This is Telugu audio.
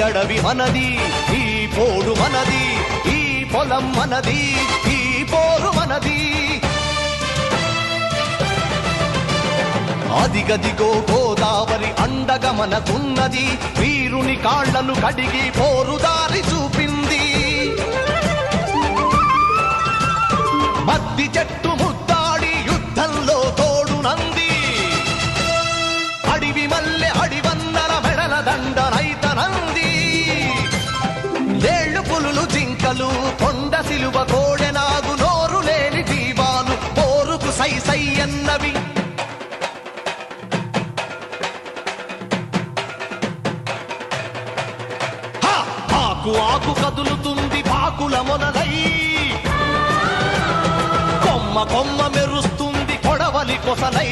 అడవి మనది, ఈ పోడు మనది, ఈ పొలం మనది, ఈ పోరు మనది. అదిగదిగో గోదావరి అండగా మనకున్నది, వీరుని కాళ్లను కడిగి పోరుదారి చూపింది. మద్ది చెట్టు ముద్దాడి యుద్ధంలో తోడునంది, అడివి మల్లె అడివన్నల మెడల దండనైతనంది. లేళ్లు పులులు జింకలు కొండ సిలువ కోడెనాగు నోరు లేని జీవాలు పోరుకు సై సై అన్నవి. ఆకు ఆకు కదులుతుంది పాకుల మొనలై, కొమ్మ కొమ్మ మెరుస్తుంది కొడవలి కొసలై.